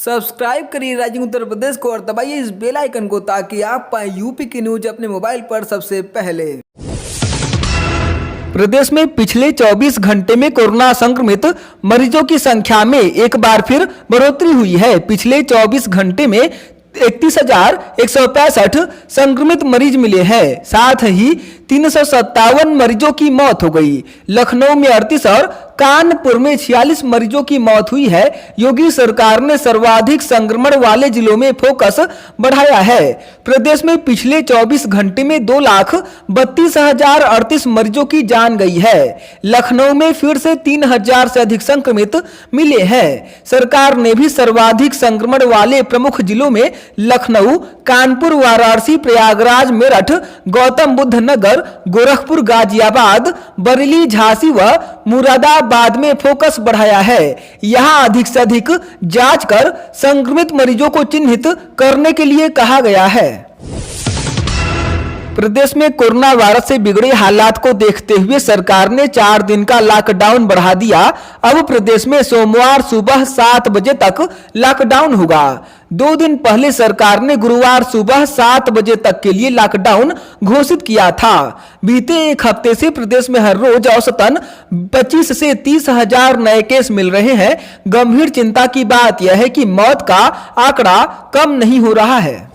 Subscribe करिए rising Uttar Pradesh को और दबाइए इस बेल आइकन को ताकि आप पाएं यूपी की न्यूज अपने मोबाइल पर सबसे पहले। प्रदेश में पिछले 24 घंटे में कोरोना संक्रमित मरीजों की संख्या में एक बार फिर बढ़ोतरी हुई है। पिछले 24 घंटे में 31,165 संक्रमित मरीज मिले हैं। साथ ही 357 मरीजों की मौत हो गई। लखनऊ में 38 और कानपुर में 46 मरीजों की मौत हुई है। योगी सरकार ने सर्वाधिक संक्रमण वाले जिलों में फोकस बढ़ाया है। प्रदेश में पिछले 24 घंटे में 2,32,038 मरीजों की जान गई है। लखनऊ में फिर से 3,000 से अधिक संक्रमित मिले हैं। सरकार ने भी सर्वाधिक संक्रमण वाले प्रमुख जिलों में लखनऊ, कानपुर, वाराणसी, प्रयागराज, मेरठ, गौतम बुद्ध नगर, गोरखपुर, गाजियाबाद, बरेली, झांसी व मुरादाबाद में फोकस बढ़ाया है। यहां अधिक से अधिक जांच कर संक्रमित मरीजों को चिन्हित करने के लिए कहा गया है। प्रदेश में कोरोना वायरस से बिगड़े हालात को देखते हुए सरकार ने 4 दिन का लॉकडाउन बढ़ा दिया। अब प्रदेश में सोमवार सुबह 7 बजे तक लॉकडाउन होगा। 2 दिन पहले सरकार ने गुरुवार सुबह 7 बजे तक के लिए लॉकडाउन घोषित किया था। बीते एक हफ्ते से प्रदेश में हर रोज औसतन 25 से 30,000 नए केस मिल रहे हैं। गंभीर चिंता की बात यह है कि मौत का आंकड़ा कम नहीं हो रहा है।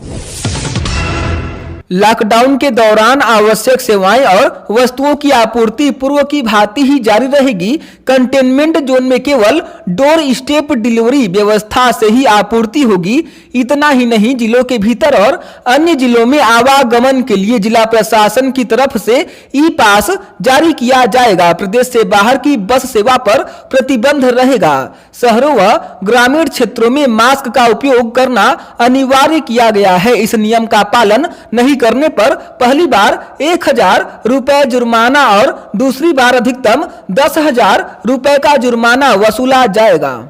लॉकडाउन के दौरान आवश्यक सेवाएं और वस्तुओं की आपूर्ति पूर्व की भांति ही जारी रहेगी। कंटेनमेंट जोन में केवल डोर स्टेप डिलीवरी व्यवस्था से ही आपूर्ति होगी। इतना ही नहीं, जिलों के भीतर और अन्य जिलों में आवागमन के लिए जिला प्रशासन की तरफ से ई पास जारी किया जाएगा। प्रदेश से बाहर की बस सेवा पर प्रतिबंध रहेगा। शहरों व ग्रामीण क्षेत्रों में मास्क का उपयोग करना अनिवार्य किया गया है। इस नियम का पालन नहीं करने पर पहली बार 1,000 रुपए जुर्माना और दूसरी बार अधिकतम 10,000 रुपए का जुर्माना वसूला जाएगा।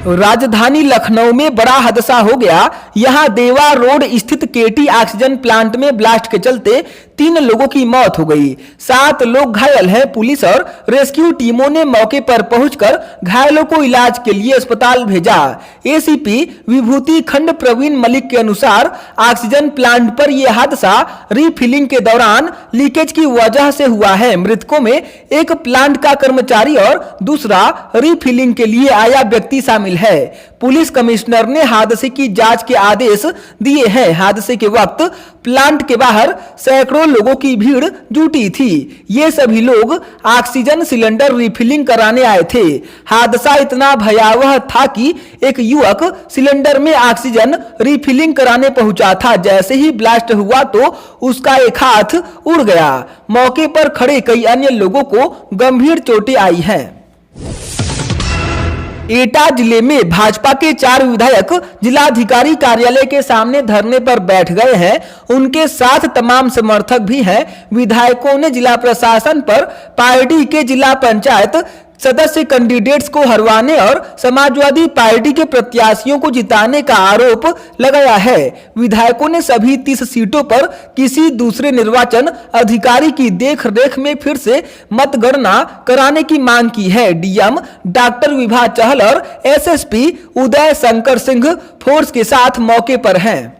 राजधानी लखनऊ में बड़ा हादसा हो गया। यहां देवा रोड स्थित केटी ऑक्सीजन प्लांट में ब्लास्ट के चलते 3 लोगों की मौत हो गई। 7 लोग घायल हैं। पुलिस और रेस्क्यू टीमों ने मौके पर पहुंचकर घायलों को इलाज के लिए अस्पताल भेजा। एसीपी विभूति खंड प्रवीण मलिक के अनुसार ऑक्सीजन प्लांट पर यह हादसा रीफिलिंग के दौरान लीकेज की वजह से हुआ है। मृतकों में एक प्लांट का कर्मचारी और दूसरा रीफिलिंग के लिए आया व्यक्ति शामिल है। पुलिस कमिश्नर ने हादसे की जांच के आदेश दिए हैं। हादसे के वक्त प्लांट के बाहर सैकड़ों लोगों की भीड़ जुटी थी। ये सभी लोग ऑक्सीजन सिलेंडर रिफिलिंग कराने आए थे। हादसा इतना भयावह था कि एक युवक सिलेंडर में ऑक्सीजन रिफिलिंग कराने पहुंचा था। जैसे ही ब्लास्ट हुआ तो उसका एक हाथ उड़ गया। मौके पर खड़े कई अन्य लोगों को गंभीर चोटें आई हैं। एटा जिले में भाजपा के 4 विधायक जिलाधिकारी कार्यालय के सामने धरने पर बैठ गए हैं। उनके साथ तमाम समर्थक भी हैं। विधायकों ने जिला प्रशासन पर पार्टी के जिला पंचायत सदस्य कैंडिडेट्स को हरवाने और समाजवादी पार्टी के प्रत्याशियों को जिताने का आरोप लगाया है। विधायकों ने सभी 30 सीटों पर किसी दूसरे निर्वाचन अधिकारी की देखरेख में फिर से मतगणना कराने की मांग की है। डीएम डॉक्टर विभा चहल और एसएसपी उदय शंकर सिंह फोर्स के साथ मौके पर हैं।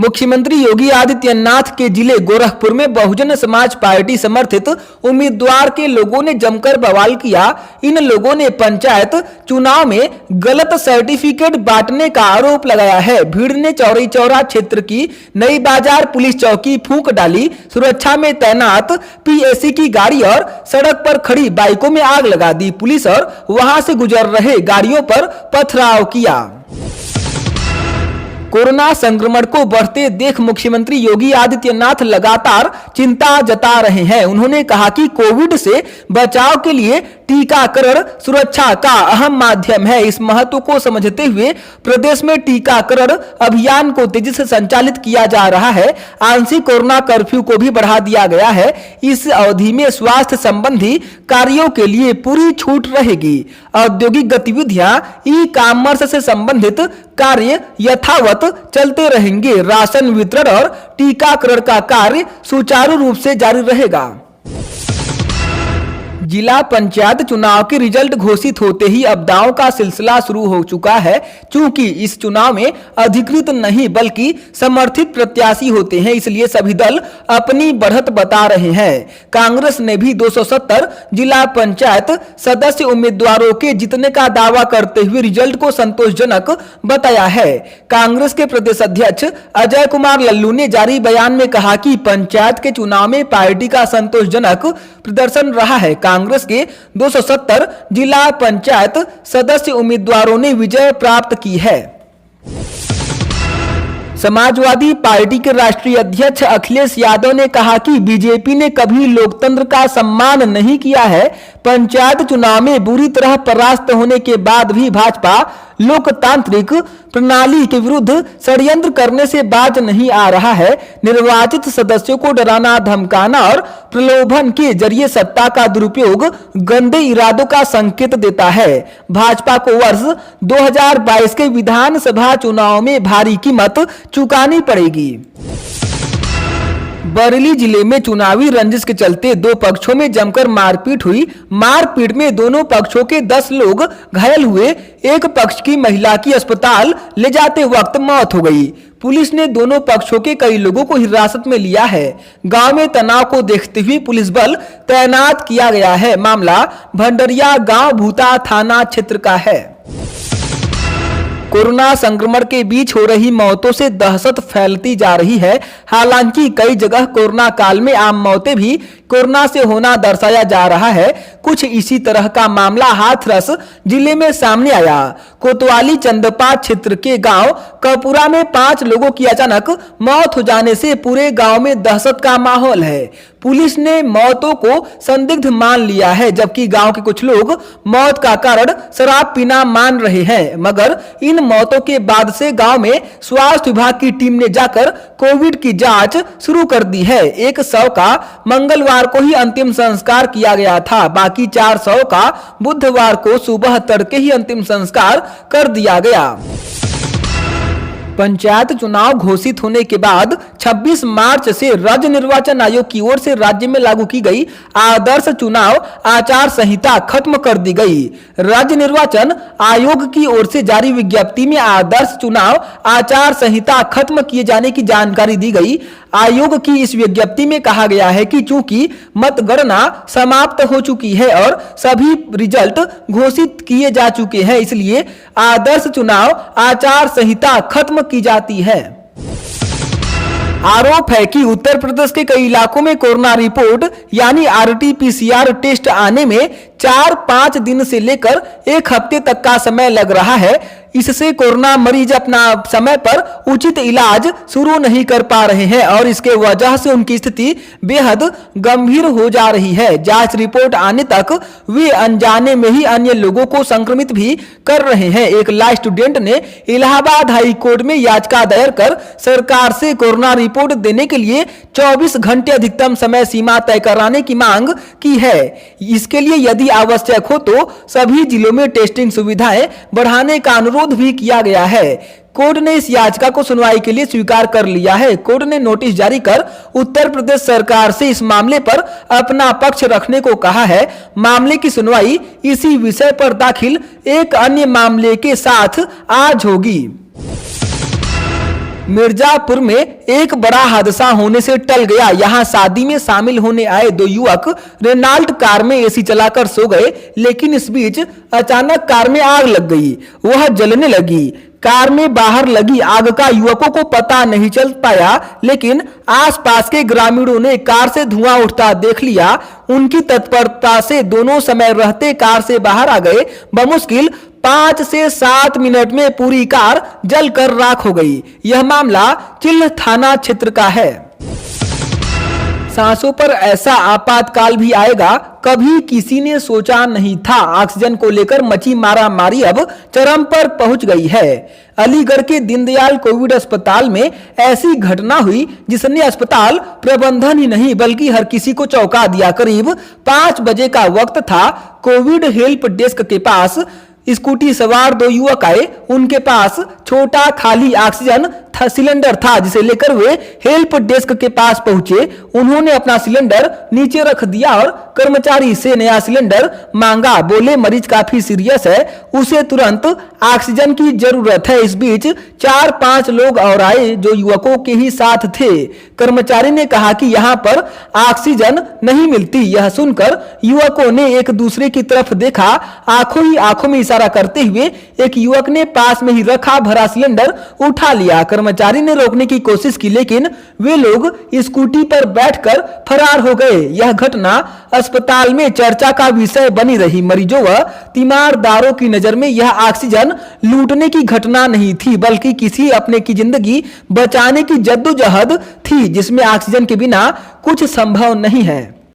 मुख्यमंत्री योगी आदित्यनाथ के जिले गोरखपुर में बहुजन समाज पार्टी समर्थित उम्मीदवार के लोगों ने जमकर बवाल किया। इन लोगों ने पंचायत चुनाव में गलत सर्टिफिकेट बांटने का आरोप लगाया है। भीड़ ने चौरी चौरा क्षेत्र की नई बाजार पुलिस चौकी फूंक डाली। सुरक्षा में तैनात पीएसी की गाड़ी और सड़क पर खड़ी बाइकों में आग लगा दी। पुलिस और वहां से गुजर रहे गाड़ियों पर पथराव किया। कोरोना संक्रमण को बढ़ते देख मुख्यमंत्री योगी आदित्यनाथ लगातार चिंता जता रहे हैं। उन्होंने कहा कि कोविड से बचाव के लिए टीकाकरण सुरक्षा का अहम माध्यम है। इस महत्व को समझते हुए प्रदेश में टीकाकरण अभियान को तेजी से संचालित किया जा रहा है। आंशिक कोरोना कर्फ्यू को भी बढ़ा दिया गया है। इस अवधि में स्वास्थ्य संबंधी कार्यों के लिए पूरी छूट रहेगी। औद्योगिक गतिविधियां, ई कॉमर्स से संबंधित कार्य यथावत चलते रहेंगे। राशन वितरण और टीकाकरण का कार्य सुचारू रूप से जारी रहेगा। जिला पंचायत चुनाव के रिजल्ट घोषित होते ही अब दांव का सिलसिला शुरू हो चुका है। चूंकि इस चुनाव में अधिकृत नहीं बल्कि समर्थित प्रत्याशी होते हैं, इसलिए सभी दल अपनी बढ़त बता रहे हैं। कांग्रेस ने भी 270 जिला पंचायत सदस्य उम्मीदवारों के जीतने का दावा करते हुए रिजल्ट को संतोषजनक बताया है। कांग्रेस के प्रदेश अध्यक्ष अजय कुमार लल्लू ने जारी बयान में कहा कि पंचायत के चुनाव में पार्टी का संतोषजनक प्रदर्शन रहा है। कांग्रेस के 270 जिला पंचायत सदस्य उम्मीदवारों ने विजय प्राप्त की है। समाजवादी पार्टी के राष्ट्रीय अध्यक्ष अखिलेश यादव ने कहा कि बीजेपी ने कभी लोकतंत्र का सम्मान नहीं किया है। पंचायत चुनाव में बुरी तरह परास्त होने के बाद भी भाजपा लोकतांत्रिक प्रणाली के विरुद्ध षड्यंत्र करने से बाज नहीं आ रहा है। निर्वाचित सदस्यों को डराना, धमकाना और प्रलोभन के जरिए सत्ता का दुरुपयोग गंदे इरादों का संकेत देता है। भाजपा को वर्ष 2022 के विधानसभा चुनाव में भारी कीमत चुकानी पड़ेगी। बरेली जिले में चुनावी रंजिश के चलते दो पक्षों में जमकर मारपीट हुई। मारपीट में दोनों पक्षों के 10 लोग घायल हुए। एक पक्ष की महिला की अस्पताल ले जाते वक्त मौत हो गई। पुलिस ने दोनों पक्षों के कई लोगों को हिरासत में लिया है। गांव में तनाव को देखते हुए पुलिस बल तैनात किया गया है। मामला भंडरिया गांव भूता थाना क्षेत्र का है। कोरोना संक्रमण के बीच हो रही मौतों से दहशत फैलती जा रही है। हालांकि कई जगह कोरोना काल में आम मौतें भी कोरोना से होना दर्शाया जा रहा है। कुछ इसी तरह का मामला हाथरस जिले में सामने आया। कोतवाली चंदपा क्षेत्र के गांव कपुरा में 5 लोगों की अचानक मौत हो जाने से पूरे गांव में दहशत का माहौल है। पुलिस ने मौतों को संदिग्ध मान लिया है, जबकि गांव के कुछ लोग मौत का कारण शराब पीना मान रहे हैं। मगर इन मौतों के बाद से गांव में स्वास्थ्य विभाग की टीम ने जाकर कोविड की जांच शुरू कर दी है। एक शव का मंगलवार को ही अंतिम संस्कार किया गया था। बाकी 4 शव का बुधवार को सुबह तड़के ही अंतिम संस्कार कर दिया गया। पंचायत चुनाव घोषित होने के बाद 26 मार्च से राज्य निर्वाचन आयोग की ओर से राज्य में लागू की गई आदर्श चुनाव आचार संहिता खत्म कर दी गई। राज्य निर्वाचन आयोग की ओर से जारी विज्ञप्ति में आदर्श चुनाव आचार संहिता खत्म किए जाने की जानकारी दी गई। आयोग की इस विज्ञप्ति में कहा गया है कि चूंकि मतगणना समाप्त हो चुकी है और सभी रिजल्ट घोषित किए जा चुके हैं, इसलिए आदर्श चुनाव आचार संहिता खत्म की जाती है। आरोप है कि उत्तर प्रदेश के कई इलाकों में कोरोना रिपोर्ट यानी RT-PCR टेस्ट आने में 4-5 दिन से लेकर 1 हफ्ते तक का समय लग रहा है। इससे कोरोना मरीज अपना समय पर उचित इलाज शुरू नहीं कर पा रहे हैं और इसके वजह से उनकी स्थिति बेहद गंभीर हो जा रही है। जांच रिपोर्ट आने तक वे अनजाने में ही अन्य लोगों को संक्रमित भी कर रहे हैं। एक लॉ स्टूडेंट ने इलाहाबाद हाई कोर्ट में याचिका दायर कर सरकार से कोरोना रिपोर्ट देने के लिए 24 घंटे अधिकतम समय सीमा तय कराने की मांग की है। इसके लिए यदि आवश्यक हो तो सभी जिलों में टेस्टिंग सुविधाएं बढ़ाने का अनुरोध भी किया गया है। कोर्ट ने इस याचिका को सुनवाई के लिए स्वीकार कर लिया है। कोर्ट ने नोटिस जारी कर उत्तर प्रदेश सरकार से इस मामले पर अपना पक्ष रखने को कहा है। मामले की सुनवाई इसी विषय पर दाखिल एक अन्य मामले के साथ आज होगी। मिर्जापुर में एक बड़ा हादसा होने से टल गया। यहां शादी में शामिल होने आए 2 युवक रेनाल्ट कार में एसी चलाकर सो गए, लेकिन इस बीच अचानक कार में आग लग गई। वह जलने लगी। कार में बाहर लगी आग का युवकों को पता नहीं चल पाया, लेकिन आसपास के ग्रामीणों ने कार से धुआं उठता देख लिया। उनकी तत्परता से दोनों समय रहते कार से बाहर आ गए। बमुश्किल 5 से 7 मिनट में पूरी कार जलकर राख हो गई। यह मामला चिल्ह थाना क्षेत्र का है। सांसों पर ऐसा आपातकाल भी आएगा, कभी किसी ने सोचा नहीं था। ऑक्सीजन को लेकर मची मारामारी अब चरम पर पहुंच गई है। अलीगढ़ के दीनदयाल कोविड अस्पताल में ऐसी घटना हुई जिसने अस्पताल प्रबंधन ही नहीं बल्कि हर किसी को चौंका दिया। करीब 5 बजे का वक्त था। कोविड हेल्प डेस्क के पास स्कूटी सवार 2 युवक आए। उनके पास छोटा खाली ऑक्सीजन सिलेंडर था, जिसे लेकर वे हेल्प डेस्क के पास पहुंचे। उन्होंने अपना सिलेंडर नीचे रख दिया और कर्मचारी से नया सिलेंडर मांगा, बोले मरीज काफी सीरियस है, उसे तुरंत ऑक्सीजन की जरूरत है। इस बीच 4-5 लोग और आए जो युवकों के ही साथ थे। कर्मचारी ने कहा कि यहाँ पर ऑक्सीजन नहीं मिलती। यह सुनकर युवकों ने एक दूसरे की तरफ देखा। आंखों ही आंखों में इशारा करते हुए एक युवक ने पास में ही रखा भरा सिलेंडर उठा लिया। कर्मचारी ने रोकने की कोशिश की, लेकिन वे लोग स्कूटी पर बैठकर फरार हो गए। यह घटना अस्पताल में चर्चा का विषय बनी रही। मरीजों व तीमारदारों की नजर में यह ऑक्सीजन लूटने की घटना नहीं थी, बल्कि किसी अपने की जिंदगी बचाने की जद्दोजहद थी, जिसमें ऑक्सीजन के बिना कुछ संभव नहीं है।